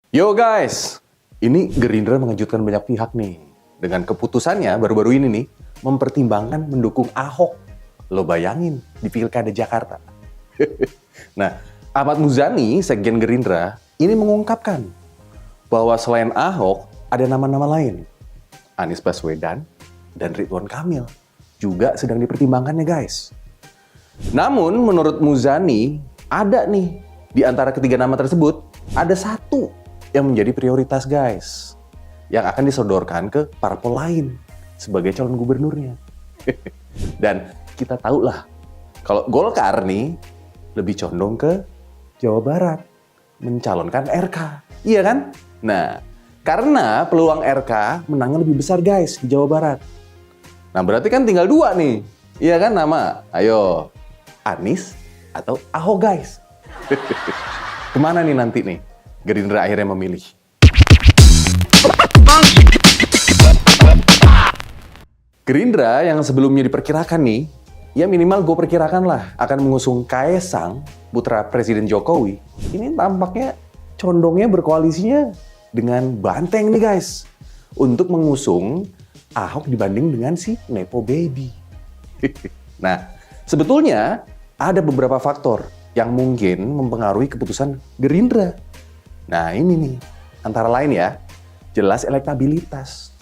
Yo guys, ini Gerindra mengejutkan banyak pihak nih. Dengan keputusannya baru-baru ini nih, mempertimbangkan mendukung Ahok. Lo bayangin, di Pilkada Jakarta. Nah, Ahmad Muzani, Sekjen Gerindra, ini mengungkapkan bahwa selain Ahok, ada nama-nama lain. Anies Baswedan dan Ridwan Kamil juga sedang dipertimbangkannya guys. Namun menurut Muzani, ada nih di antara ketiga nama tersebut, ada satu yang menjadi prioritas guys, yang akan disodorkan ke parpol lain sebagai calon gubernurnya. Dan kita tahu lah, kalau Golkar nih lebih condong ke Jawa Barat, mencalonkan RK, iya kan? Nah, karena peluang RK menangnya lebih besar guys di Jawa Barat. Nah berarti kan tinggal dua nih, iya kan nama? Ayo, Anies atau Ahok guys. Kemana nih nanti nih Gerindra akhirnya memilih? Gerindra yang sebelumnya diperkirakan nih, ya minimal gue perkirakan lah akan mengusung Kaesang, putra Presiden Jokowi. Ini tampaknya condongnya berkoalisinya dengan Banteng nih guys, untuk mengusung Ahok dibanding dengan si Nepo Baby. Nah, sebetulnya ada beberapa faktor yang mungkin mempengaruhi keputusan Gerindra. Nah ini nih, antara lain ya, jelas elektabilitas.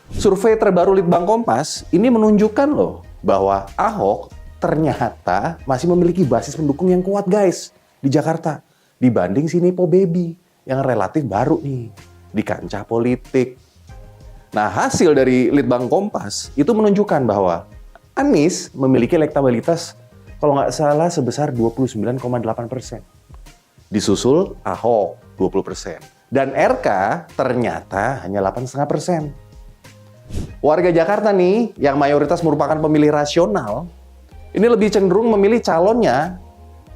Survei terbaru Litbang Kompas ini menunjukkan loh bahwa Ahok ternyata masih memiliki basis pendukung yang kuat guys di Jakarta dibanding si Nepo Baby yang relatif baru nih di kancah politik. Nah hasil dari Litbang Kompas itu menunjukkan bahwa Anies memiliki elektabilitas kalau nggak salah sebesar 29,8%. Disusul Ahok 20%. Dan RK ternyata hanya 8,5%. Warga Jakarta nih, yang mayoritas merupakan pemilih rasional, ini lebih cenderung memilih calonnya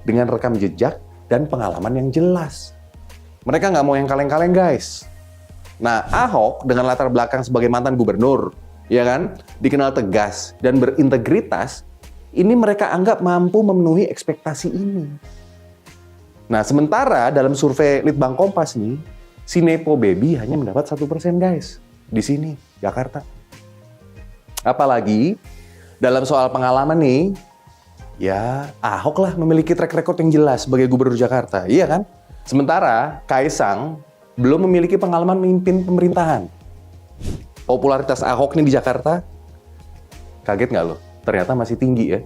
dengan rekam jejak dan pengalaman yang jelas. Mereka nggak mau yang kaleng-kaleng guys. Nah, Ahok dengan latar belakang sebagai mantan gubernur, ya kan, dikenal tegas dan berintegritas, ini mereka anggap mampu memenuhi ekspektasi ini. Nah, sementara dalam survei Litbang Kompas nih, si Nepo Baby hanya mendapat 1% guys di sini, Jakarta. Apalagi dalam soal pengalaman nih, ya Ahok lah memiliki track record yang jelas sebagai gubernur Jakarta, iya kan? Sementara Kaesang belum memiliki pengalaman memimpin pemerintahan. Popularitas Ahok nih di Jakarta, kaget nggak lo? Ternyata masih tinggi ya.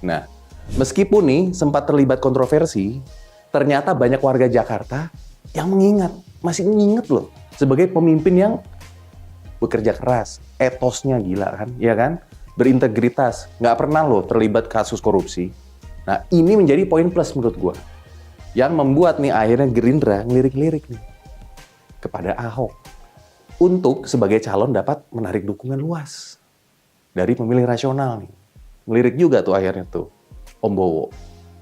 Nah, meskipun nih sempat terlibat kontroversi, ternyata banyak warga Jakarta yang masih mengingat loh sebagai pemimpin yang bekerja keras, etosnya gila kan, ya kan? Berintegritas, nggak pernah loh terlibat kasus korupsi. Nah, ini menjadi poin plus menurut gua, yang membuat nih akhirnya Gerindra ngelirik-lirik nih kepada Ahok untuk sebagai calon dapat menarik dukungan luas dari pemilih rasional nih. Ngelirik juga tuh akhirnya tuh Om Bowo.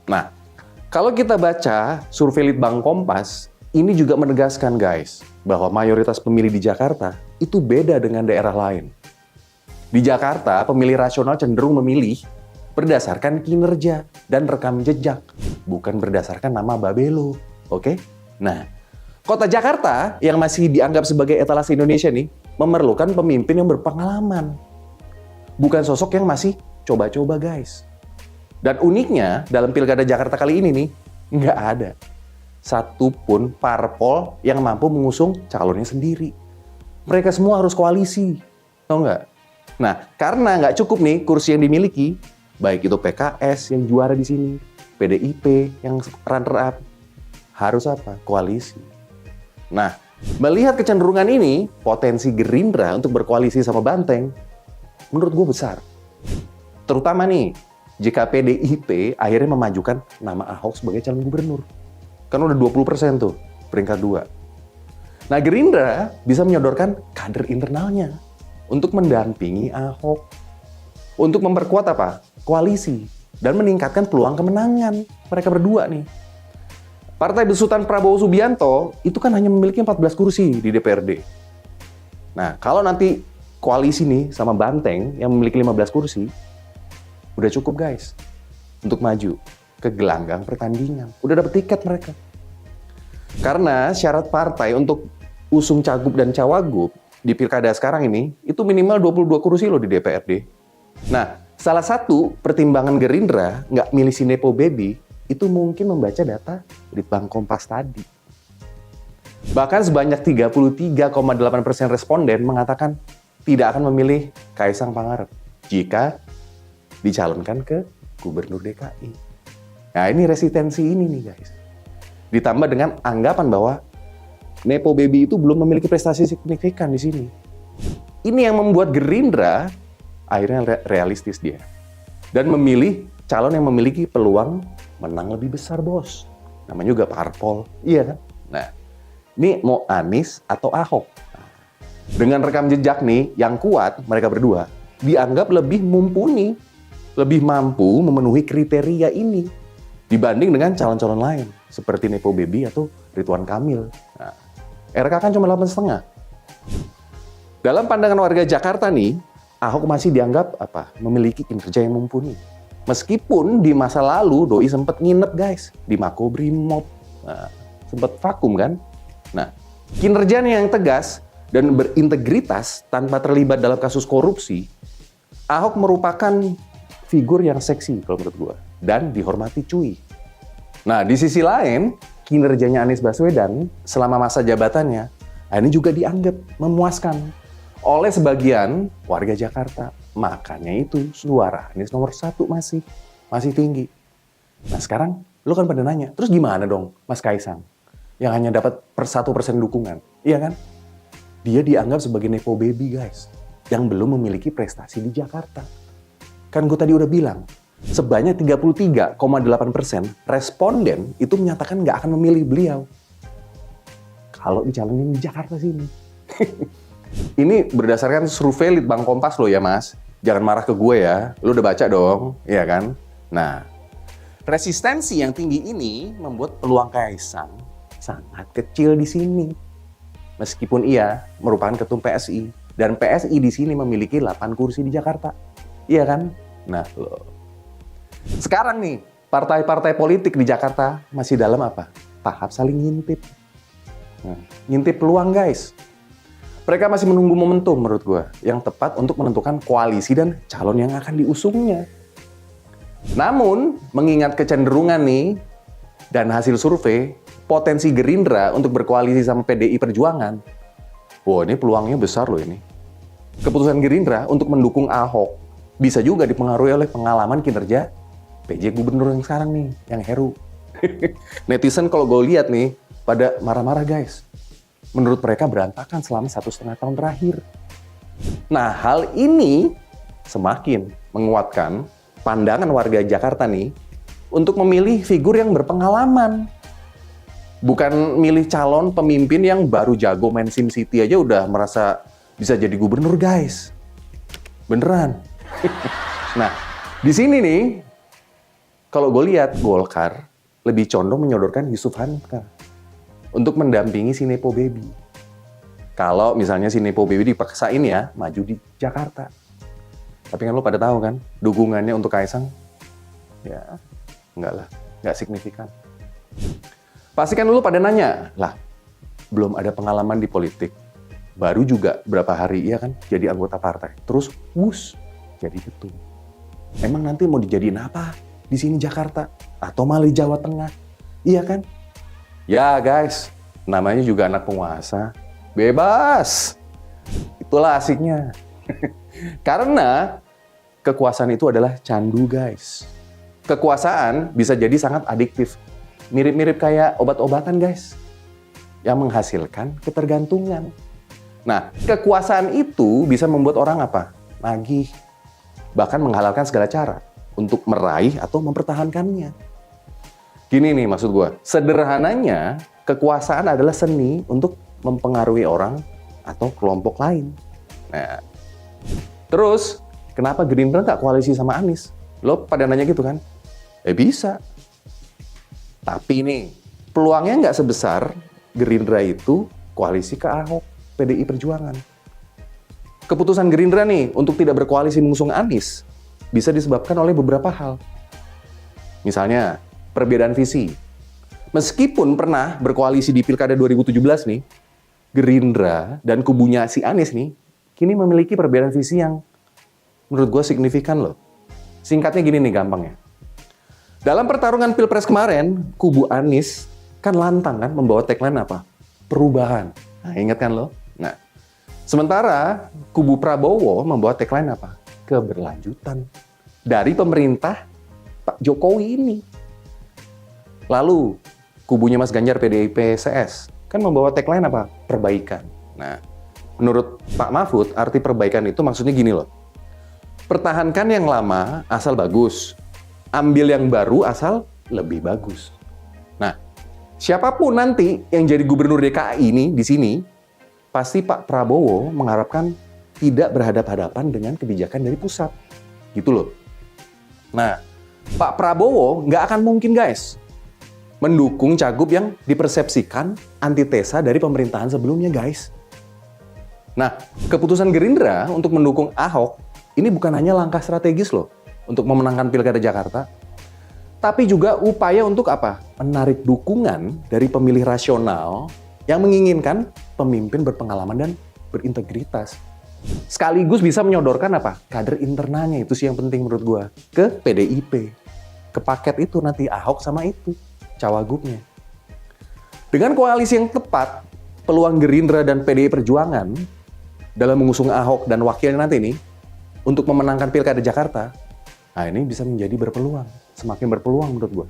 Nah, kalau kita baca survei Litbang Kompas, ini juga menegaskan guys, bahwa mayoritas pemilih di Jakarta itu beda dengan daerah lain. Di Jakarta, pemilih rasional cenderung memilih berdasarkan kinerja dan rekam jejak, bukan berdasarkan nama Babelo, oke? Nah, kota Jakarta yang masih dianggap sebagai etalase Indonesia nih, memerlukan pemimpin yang berpengalaman, bukan sosok yang masih coba-coba guys. Dan uniknya, dalam Pilkada Jakarta kali ini nih, nggak ada satupun parpol yang mampu mengusung calonnya sendiri. Mereka semua harus koalisi, tau nggak? Nah, karena nggak cukup nih kursi yang dimiliki, baik itu PKS yang juara di sini, PDIP yang runner up, harus apa? Koalisi. Nah, melihat kecenderungan ini, potensi Gerindra untuk berkoalisi sama Banteng, menurut gue besar. Terutama nih, jika PDIP akhirnya memajukan nama Ahok sebagai calon gubernur. Kan udah 20% tuh, peringkat 2. Nah, Gerindra bisa menyodorkan kader internalnya untuk mendampingi Ahok. Untuk memperkuat apa? Koalisi. Dan meningkatkan peluang kemenangan mereka berdua nih. Partai besutan Prabowo Subianto itu kan hanya memiliki 14 kursi di DPRD. Nah, kalau nanti koalisi nih sama Banteng yang memiliki 15 kursi, udah cukup guys untuk maju ke gelanggang pertandingan. Udah dapet tiket mereka. Karena syarat partai untuk usung cagup dan cawagup di pilkada sekarang ini, itu minimal 22 kursi loh di DPRD. Nah, salah satu pertimbangan Gerindra nggak milih si Nepo Baby, itu mungkin membaca data Litbang Kompas tadi. Bahkan sebanyak 33,8% responden mengatakan tidak akan memilih Kaisang Pangarep jika dicalonkan ke Gubernur DKI. Nah, ini resistensi ini nih guys. Ditambah dengan anggapan bahwa Nepo Baby itu belum memiliki prestasi signifikan di sini. Ini yang membuat Gerindra akhirnya realistis dia. Dan memilih calon yang memiliki peluang menang lebih besar, bos. Namanya juga parpol, iya kan? Nah, ini mau Anies atau Ahok? Dengan rekam jejak nih yang kuat, mereka berdua dianggap lebih mumpuni, lebih mampu memenuhi kriteria ini dibanding dengan calon-calon lain seperti Nepo Baby atau Ridwan Kamil. Nah, RK kan cuma 8,5. Dalam pandangan warga Jakarta nih, Ahok masih dianggap memiliki kinerja yang mumpuni. Meskipun di masa lalu Doi sempat nginep guys di Makobrimob, sempat vakum kan. Nah, kinerjanya yang tegas dan berintegritas tanpa terlibat dalam kasus korupsi, Ahok merupakan figur yang seksi kalau menurut gua dan dihormati cuy. Nah, di sisi lain, kinerjanya Anies Baswedan selama masa jabatannya ini juga dianggap memuaskan oleh sebagian warga Jakarta. Makanya itu suara Anies nomor 1 masih tinggi. Nah sekarang lu kan pada nanya, terus gimana dong Mas Kaisang yang hanya dapat 1% dukungan, iya kan? Dia dianggap sebagai Nepo Baby guys, yang belum memiliki prestasi di Jakarta. Kan gue tadi udah bilang, sebanyak 33,8% responden itu menyatakan nggak akan memilih beliau kalau dicalonin di Jakarta sini. Ini berdasarkan survei Litbang Kompas loh ya mas. Jangan marah ke gue ya, lu udah baca dong, iya kan? Nah, resistensi yang tinggi ini membuat peluang Kaisang sangat kecil di sini. Meskipun ia merupakan ketum PSI, dan PSI di sini memiliki 8 kursi di Jakarta. Iya kan? Nah, loh. Sekarang nih, partai-partai politik di Jakarta masih dalam apa? Tahap saling ngintip. Nah, ngintip peluang guys. Mereka masih menunggu momentum menurut gue yang tepat untuk menentukan koalisi dan calon yang akan diusungnya. Namun, mengingat kecenderungan nih dan hasil survei, potensi Gerindra untuk berkoalisi sama PDI Perjuangan, wah ini peluangnya besar loh ini. Keputusan Gerindra untuk mendukung Ahok bisa juga dipengaruhi oleh pengalaman kinerja PJ Gubernur yang sekarang nih, yang Heru. Netizen kalau gue lihat nih, pada marah-marah guys. Menurut mereka berantakan selama 1,5 tahun terakhir. Nah, hal ini semakin menguatkan pandangan warga Jakarta nih untuk memilih figur yang berpengalaman. Bukan milih calon pemimpin yang baru jago main SimCity aja udah merasa bisa jadi gubernur, guys. Beneran. Nah, di sini nih, kalau gue lihat Golkar lebih condong menyodorkan Yusuf Hamka untuk mendampingi si Nepo Baby. Kalau misalnya si Nepo Baby dipaksain ya, maju di Jakarta. Tapi kan lo pada tahu kan, dukungannya untuk Kaisang, ya enggak lah, enggak signifikan. Pasti kan lo pada nanya, lah belum ada pengalaman di politik, baru juga berapa hari ya kan jadi anggota partai, terus wus jadi ketum. Emang nanti mau dijadiin apa di sini Jakarta atau malah di Jawa Tengah, iya kan? Ya guys, namanya juga anak penguasa. Bebas. Itulah asiknya. Karena kekuasaan itu adalah candu guys. Kekuasaan bisa jadi sangat adiktif. Mirip-mirip kayak obat-obatan guys. Yang menghasilkan ketergantungan. Nah, kekuasaan itu bisa membuat orang apa? Nagih. Bahkan menghalalkan segala cara untuk meraih atau mempertahankannya. Gini nih maksud gue, sederhananya kekuasaan adalah seni untuk mempengaruhi orang atau kelompok lain. Nah, terus kenapa Gerindra nggak koalisi sama Anies? Lo pada nanya gitu kan? Bisa. Tapi nih, peluangnya nggak sebesar Gerindra itu koalisi ke Ahok, PDI Perjuangan. Keputusan Gerindra nih untuk tidak berkoalisi mengusung Anies bisa disebabkan oleh beberapa hal. Misalnya, perbedaan visi, Meskipun pernah berkoalisi di Pilkada 2017 nih, Gerindra dan kubunya si Anies nih, kini memiliki perbedaan visi yang menurut gue signifikan loh. Singkatnya gini nih gampangnya. Dalam pertarungan Pilpres kemarin, kubu Anies kan lantang kan membawa tagline apa? Perubahan. Nah, ingat kan lo? Nah, sementara kubu Prabowo membawa tagline apa? Keberlanjutan. Dari pemerintah Pak Jokowi ini. Lalu, kubunya Mas Ganjar PDIP CS kan membawa tagline apa? Perbaikan. Nah, menurut Pak Mahfud, arti perbaikan itu maksudnya gini loh. Pertahankan yang lama asal bagus. Ambil yang baru asal lebih bagus. Nah, siapapun nanti yang jadi gubernur DKI ini di sini, pasti Pak Prabowo mengharapkan tidak berhadapan-hadapan dengan kebijakan dari pusat. Gitu loh. Nah, Pak Prabowo nggak akan mungkin guys mendukung cagup yang dipersepsikan antitesa dari pemerintahan sebelumnya guys. Nah, keputusan Gerindra untuk mendukung Ahok ini bukan hanya langkah strategis loh untuk memenangkan Pilkada Jakarta, tapi juga upaya untuk apa? Menarik dukungan dari pemilih rasional yang menginginkan pemimpin berpengalaman dan berintegritas. Sekaligus bisa menyodorkan apa? Kader internalnya, itu sih yang penting menurut gua, ke PDIP. Ke paket itu nanti Ahok sama itu, cawagupnya. Dengan koalisi yang tepat, peluang Gerindra dan PDI Perjuangan dalam mengusung Ahok dan wakilnya nanti nih untuk memenangkan Pilkada Jakarta, nah ini bisa menjadi berpeluang, semakin berpeluang menurut gua.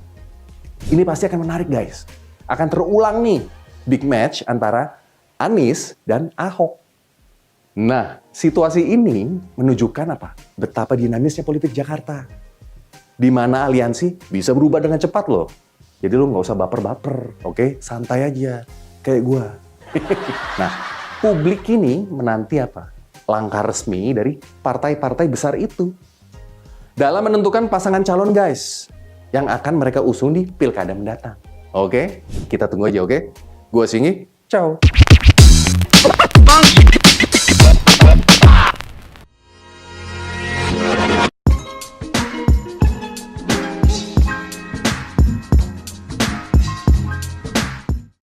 Ini pasti akan menarik guys. Akan terulang nih big match antara Anies dan Ahok. Nah, situasi ini menunjukkan apa? Betapa dinamisnya politik Jakarta. Di mana aliansi bisa berubah dengan cepat loh. Jadi lo nggak usah baper-baper, oke? Santai aja, kayak gua. Nah, publik ini menanti apa? Langkah resmi dari partai-partai besar itu dalam menentukan pasangan calon guys yang akan mereka usung di Pilkada mendatang. Oke? Kita tunggu aja, oke? Gua Singi, ciao.